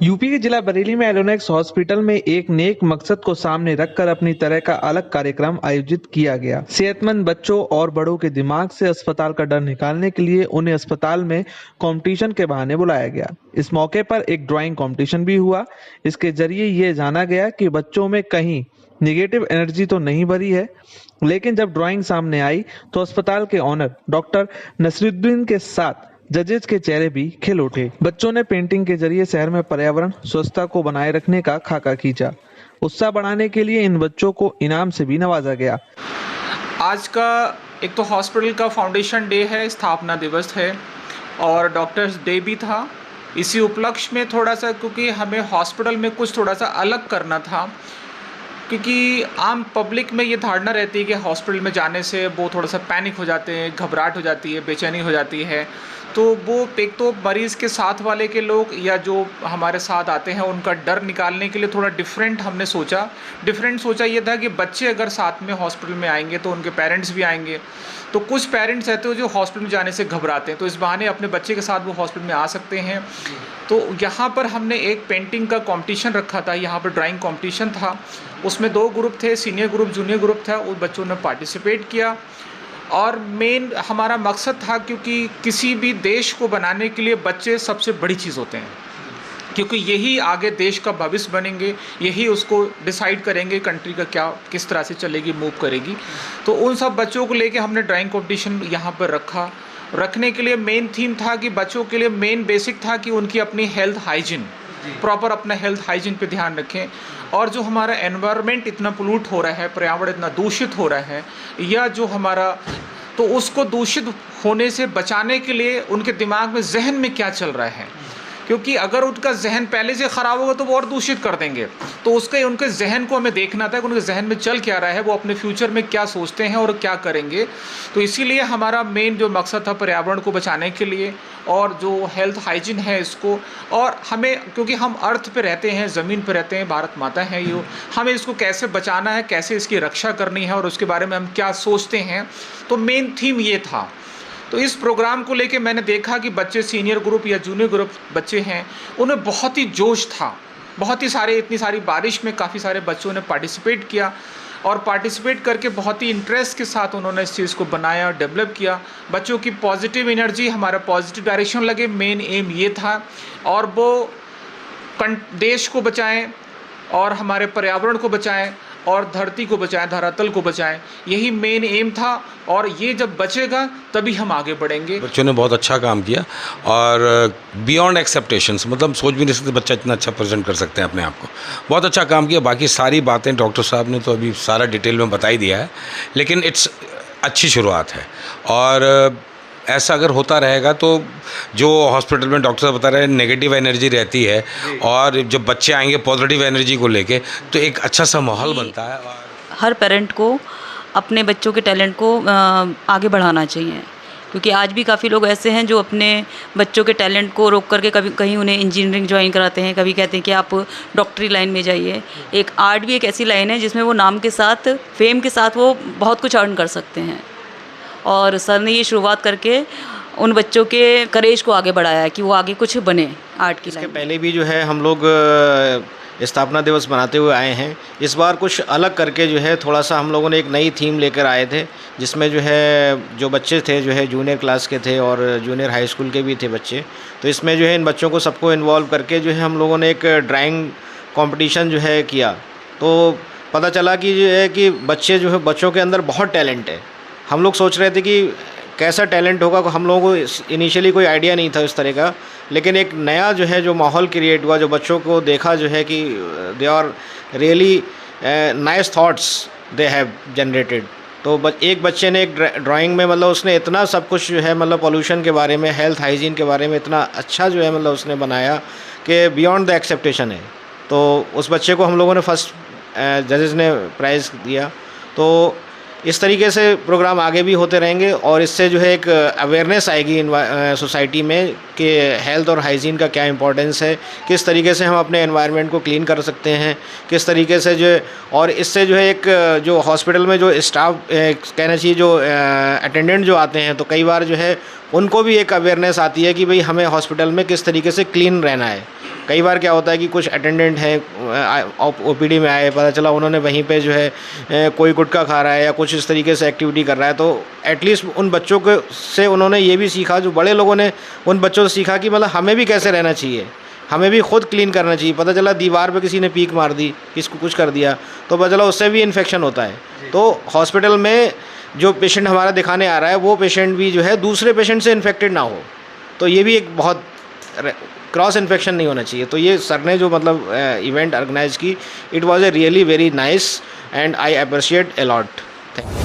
UP के जिला बरेली में एलोनेक्स हॉस्पिटल में एक नेक मकसद को सामने रखकर अपनी तरह का अलग कार्यक्रम आयोजित किया गया। सेहतमंद बच्चों और बड़ों के दिमाग से अस्पताल का डर निकालने के लिए उन्हें अस्पताल में कंपटीशन के बहाने बुलाया गया। इस मौके पर एक ड्राइंग कंपटीशन भी हुआ। इसके जरिए ये जाना गया कि बच्चों में कहीं निगेटिव एनर्जी तो नहीं भरी है, लेकिन जब ड्राइंग सामने आई तो अस्पताल के ऑनर डॉक्टर नसरुद्दीन के साथ जजेस के चेहरे भी खिल उठे। बच्चों ने पेंटिंग के जरिए शहर में पर्यावरण स्वच्छता को बनाए रखने का खाका खींचा। उत्साह बढ़ाने के लिए इन बच्चों को इनाम से भी नवाजा गया। आज का एक तो हॉस्पिटल का फाउंडेशन डे है, स्थापना दिवस है और डॉक्टर्स डे भी था। इसी उपलक्ष्य में थोड़ा सा, क्योंकि हमें हॉस्पिटल में कुछ थोड़ा सा अलग करना था, क्योंकि आम पब्लिक में ये धारणा रहती है कि हॉस्पिटल में जाने से वो थोड़ा सा पैनिक हो जाते हैं, घबराहट हो जाती है, बेचैनी हो जाती है। तो वो एक तो मरीज़ के साथ वाले के लोग या जो हमारे साथ आते हैं उनका डर निकालने के लिए थोड़ा डिफरेंट हमने सोचा। डिफरेंट सोचा ये था कि बच्चे अगर साथ में हॉस्पिटल में आएंगे तो उनके पेरेंट्स भी आएंगे। तो कुछ पेरेंट्स रहते हो जो हॉस्पिटल में जाने से घबराते हैं, तो इस बहाने अपने बच्चे के साथ वो हॉस्पिटल में आ सकते हैं। तो यहाँ पर हमने एक पेंटिंग का कंपटीशन रखा था, यहाँ पर ड्राइंग कंपटीशन था। उसमें 2 ग्रुप थे, सीनियर ग्रुप, जूनियर ग्रुप था। उन बच्चों ने पार्टिसिपेट किया और मेन हमारा मकसद था, क्योंकि किसी भी देश को बनाने के लिए बच्चे सबसे बड़ी चीज़ होते हैं, क्योंकि यही आगे देश का भविष्य बनेंगे, यही उसको डिसाइड करेंगे कंट्री का क्या किस तरह से चलेगी, मूव करेगी। तो उन सब बच्चों को लेके हमने ड्राइंग कंपटीशन यहाँ पर रखा। रखने के लिए मेन थीम था कि बच्चों के लिए मेन बेसिक था कि उनकी अपनी हेल्थ हाइजीन, प्रॉपर अपना हेल्थ हाइजीन पे ध्यान रखें। और जो हमारा एनवायरनमेंट इतना पोल्यूट हो रहा है, पर्यावरण इतना दूषित हो रहा है, या जो हमारा, तो उसको दूषित होने से बचाने के लिए उनके दिमाग में, जहन में क्या चल रहा है, क्योंकि अगर उनका जहन पहले से ख़राब होगा तो वो और दूषित कर देंगे। तो उनके जहन को हमें देखना था कि उनके जहन में चल क्या रहा है, वो अपने फ्यूचर में क्या सोचते हैं और क्या करेंगे। तो इसीलिए हमारा मेन जो मकसद था पर्यावरण को बचाने के लिए और जो हेल्थ हाइजीन है इसको, और हमें, क्योंकि हम अर्थ पे रहते हैं, ज़मीन पे रहते हैं, भारत माता है ये, हमें इसको कैसे बचाना है, कैसे इसकी रक्षा करनी है और उसके बारे में हम क्या सोचते हैं। तो मेन थीम ये था। तो इस प्रोग्राम को लेके मैंने देखा कि बच्चे, सीनियर ग्रुप या जूनियर ग्रुप बच्चे हैं, उन्हें बहुत ही जोश था, बहुत ही सारे, इतनी सारी बारिश में काफ़ी सारे बच्चों ने पार्टिसिपेट किया और पार्टिसिपेट करके बहुत ही इंटरेस्ट के साथ उन्होंने इस चीज़ को बनाया, डेवलप किया। बच्चों की पॉजिटिव एनर्जी, हमारा पॉजिटिव डायरेक्शन लगे, मेन एम ये था। और वो देश को बचाएं और हमारे पर्यावरण को बचाएं और धरती को बचाएं, धरातल को बचाएं, यही मेन एम था। और ये जब बचेगा तभी हम आगे बढ़ेंगे। बच्चों ने बहुत अच्छा काम किया और बियॉन्ड एक्सेप्टेशंस, मतलब सोच भी नहीं सकते बच्चा इतना अच्छा प्रेजेंट कर सकते हैं अपने आप को। बहुत अच्छा काम किया। बाकी सारी बातें डॉक्टर साहब ने तो अभी सारा डिटेल में बता ही दिया है, लेकिन इट्स अच्छी शुरुआत है। और ऐसा अगर होता रहेगा तो जो हॉस्पिटल में डॉक्टर साहब बता रहे हैं नेगेटिव एनर्जी रहती है, और जब बच्चे आएंगे पॉजिटिव एनर्जी को लेके तो एक अच्छा सा माहौल बनता है। हर पेरेंट को अपने बच्चों के टैलेंट को आगे बढ़ाना चाहिए, क्योंकि आज भी काफ़ी लोग ऐसे हैं जो अपने बच्चों के टैलेंट को रोक करके कभी कहीं उन्हें इंजीनियरिंग ज्वाइन कराते हैं, कभी कहते हैं कि आप डॉक्टरी लाइन में जाइए। एक आर्ट भी एक ऐसी लाइन है जिसमें वो नाम के साथ, फेम के साथ वो बहुत कुछ अर्न कर सकते हैं। और सर ने ये शुरुआत करके उन बच्चों के करेज को आगे बढ़ाया है कि वो आगे कुछ बने आर्ट की लाइन में। पहले भी जो है हम लोग स्थापना दिवस मनाते हुए आए हैं। इस बार कुछ अलग करके जो है थोड़ा सा हम लोगों ने एक नई थीम लेकर आए थे, जिसमें जो है जो बच्चे थे जो है जूनियर क्लास के थे और जूनियर हाई स्कूल के भी थे बच्चे। तो इसमें जो है इन बच्चों को सबको इन्वॉल्व करके जो है हम लोगों ने एक ड्राइंग कंपटीशन जो है किया। तो पता चला कि जो है कि बच्चे जो है, बच्चों के अंदर बहुत टैलेंट है। हम लोग सोच रहे थे कि कैसा टैलेंट होगा, हम लोगों को इनिशियली कोई आइडिया नहीं था इस तरह का, लेकिन एक नया जो है जो माहौल क्रिएट हुआ, जो बच्चों को देखा जो है कि they are really nice thoughts they have generated. तो एक बच्चे ने एक ड्राइंग में, मतलब उसने इतना सब कुछ जो है, मतलब पोल्यूशन के बारे में, हेल्थ हाइजीन के बारे में इतना अच्छा जो है मतलब उसने बनाया कि बियॉन्ड द एक्सेप्टेशन है। तो उस बच्चे को हम लोगों ने फर्स्ट जजेस ने प्राइज़ दिया। तो इस तरीके से प्रोग्राम आगे भी होते रहेंगे और इससे जो है एक अवेयरनेस आएगी सोसाइटी में कि हेल्थ और हाइजीन का क्या इंपॉर्टेंस है, किस तरीके से हम अपने एनवायरनमेंट को क्लीन कर सकते हैं, किस तरीके से जो है, और इससे जो है एक जो हॉस्पिटल में जो स्टाफ कहना चाहिए, जो अटेंडेंट जो आते हैं, तो कई बार जो है उनको भी एक अवेयरनेस आती है कि भाई हमें हॉस्पिटल में किस तरीके से क्लीन रहना है। कई बार क्या होता है कि कुछ अटेंडेंट हैं ओपीडी में आए, पता चला उन्होंने वहीं पे जो है कोई गुटखा खा रहा है या कुछ इस तरीके से एक्टिविटी कर रहा है, तो एटलीस्ट उन बच्चों के से उन्होंने ये भी सीखा, जो बड़े लोगों ने उन बच्चों से सीखा कि मतलब हमें भी कैसे रहना चाहिए, हमें भी खुद क्लीन करना चाहिए। पता चला दीवार पे किसी ने पीक मार दी, किसको कुछ कर दिया, तो पता चला उससे भी इन्फेक्शन होता है। तो हॉस्पिटल में जो पेशेंट हमारा दिखाने आ रहा है वो पेशेंट भी जो है दूसरे पेशेंट से इन्फेक्टेड ना हो, तो ये भी एक बहुत क्रॉस इन्फेक्शन नहीं होना चाहिए। तो ये सर ने जो मतलब इवेंट ऑर्गेनाइज की, it was a really very nice and I appreciate a lot. Thank you.